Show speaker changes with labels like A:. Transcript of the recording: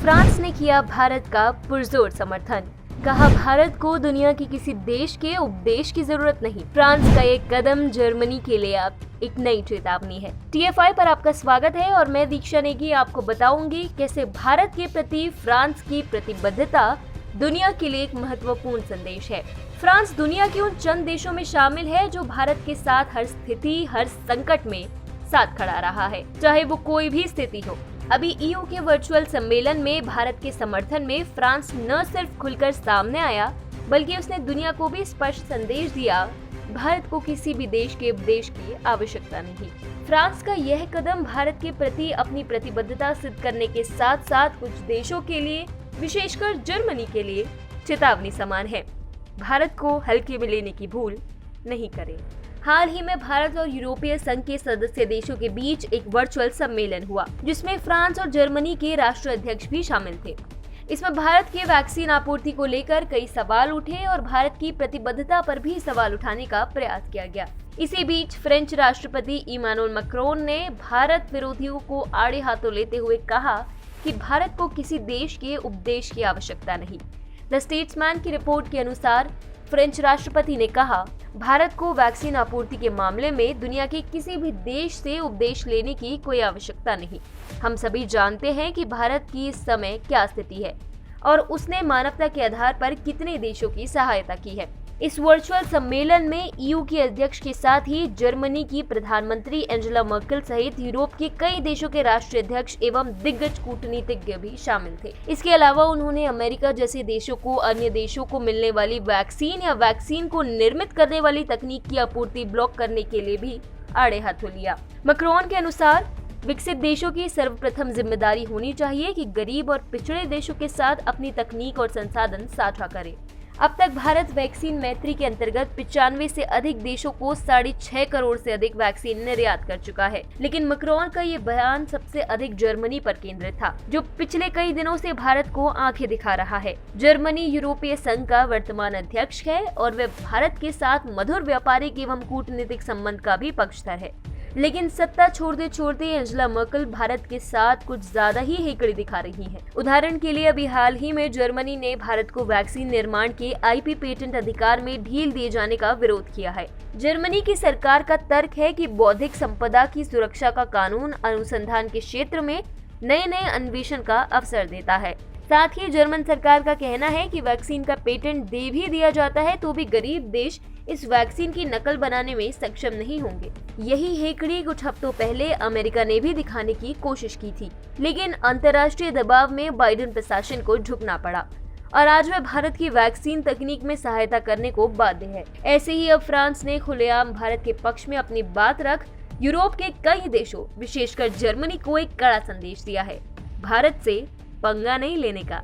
A: France ने किया भारत का पुरजोर समर्थन। कहा, भारत को दुनिया के किसी देश के उपदेश की जरूरत नहीं। फ्रांस का ये कदम जर्मनी के लिए अब एक नई चेतावनी है। TFI पर आपका स्वागत है और मैं दीक्षा नेगी आपको बताऊंगी कैसे भारत के प्रति फ्रांस की प्रतिबद्धता दुनिया के लिए एक महत्वपूर्ण संदेश है। फ्रांस दुनिया के उन चंद देशों में शामिल है जो भारत के साथ हर स्थिति, हर संकट में साथ खड़ा रहा है, चाहे वो कोई भी स्थिति हो। अभी EU के वर्चुअल सम्मेलन में भारत के समर्थन में फ्रांस न सिर्फ खुलकर सामने आया, बल्कि उसने दुनिया को भी स्पष्ट संदेश दिया, भारत को किसी भी देश के उपदेश की आवश्यकता नहीं। फ्रांस का यह कदम भारत के प्रति अपनी प्रतिबद्धता सिद्ध करने के साथ साथ कुछ देशों के लिए, विशेषकर जर्मनी के लिए चेतावनी समान है। भारत को हल्के में लेने की भूल नहीं करें। हाल ही में भारत और यूरोपीय संघ के सदस्य देशों के बीच एक वर्चुअल सम्मेलन हुआ, जिसमें फ्रांस और जर्मनी के राष्ट्राध्यक्ष भी शामिल थे। इसमें भारत के वैक्सीन आपूर्ति को लेकर कई सवाल उठे और भारत की प्रतिबद्धता पर भी सवाल उठाने का प्रयास किया गया। इसी बीच फ्रेंच राष्ट्रपति इमानुएल मैक्रोन ने भारत विरोधियों को आड़े हाथों लेते हुए कहा कि भारत को किसी देश के उपदेश की आवश्यकता नहीं। द स्टेट्समैन की रिपोर्ट के अनुसार फ्रेंच राष्ट्रपति ने कहा, भारत को वैक्सीन आपूर्ति के मामले में दुनिया के किसी भी देश से उपदेश लेने की कोई आवश्यकता नहीं। हम सभी जानते हैं कि भारत की इस समय क्या स्थिति है और उसने मानवता के आधार पर कितने देशों की सहायता की है। इस वर्चुअल सम्मेलन में EU के अध्यक्ष के साथ ही जर्मनी की प्रधानमंत्री एंजेला मर्केल सहित यूरोप के कई देशों के राष्ट्रीय अध्यक्ष एवं दिग्गज कूटनीतिज्ञ भी शामिल थे। इसके अलावा उन्होंने अमेरिका जैसे देशों को अन्य देशों को मिलने वाली वैक्सीन या वैक्सीन को निर्मित करने वाली तकनीक की आपूर्ति ब्लॉक करने के लिए भी आड़े हाथों लिया। मैक्रोन के अनुसार विकसित देशों की सर्वप्रथम जिम्मेदारी होनी चाहिए कि गरीब और पिछड़े देशों के साथ अपनी तकनीक और संसाधन साझा करे। अब तक भारत वैक्सीन मैत्री के अंतर्गत 95 से अधिक देशों को 6.5 करोड़ से अधिक वैक्सीन निर्यात कर चुका है। लेकिन मैक्रोन का ये बयान सबसे अधिक जर्मनी पर केंद्रित था, जो पिछले कई दिनों से भारत को आंखें दिखा रहा है। जर्मनी यूरोपीय संघ का वर्तमान अध्यक्ष है और वे भारत के साथ मधुर व्यापारिक एवं कूटनीतिक संबंध का भी पक्षधर है। लेकिन सत्ता छोड़ते छोड़ते एंजेला मर्केल भारत के साथ कुछ ज्यादा ही हेकड़ी दिखा रही हैं। उदाहरण के लिए अभी हाल ही में जर्मनी ने भारत को वैक्सीन निर्माण के IP पेटेंट अधिकार में ढील दिए जाने का विरोध किया है। जर्मनी की सरकार का तर्क है कि बौद्धिक संपदा की सुरक्षा का कानून अनुसंधान के क्षेत्र में नए अन्वेषण का अवसर देता है। साथ ही जर्मन सरकार का कहना है कि वैक्सीन का पेटेंट दे भी दिया जाता है तो भी गरीब देश इस वैक्सीन की नकल बनाने में सक्षम नहीं होंगे। यही हेकड़ी कुछ हफ्तों पहले अमेरिका ने भी दिखाने की कोशिश की थी, लेकिन अंतर्राष्ट्रीय दबाव में बाइडेन प्रशासन को झुकना पड़ा और आज वह भारत की वैक्सीन तकनीक में सहायता करने को बाध्य है। ऐसे ही अब फ्रांस ने खुलेआम भारत के पक्ष में अपनी बात रख यूरोप के कई देशों, विशेषकर जर्मनी को एक कड़ा संदेश दिया है, भारत से पंगा नहीं लेने का।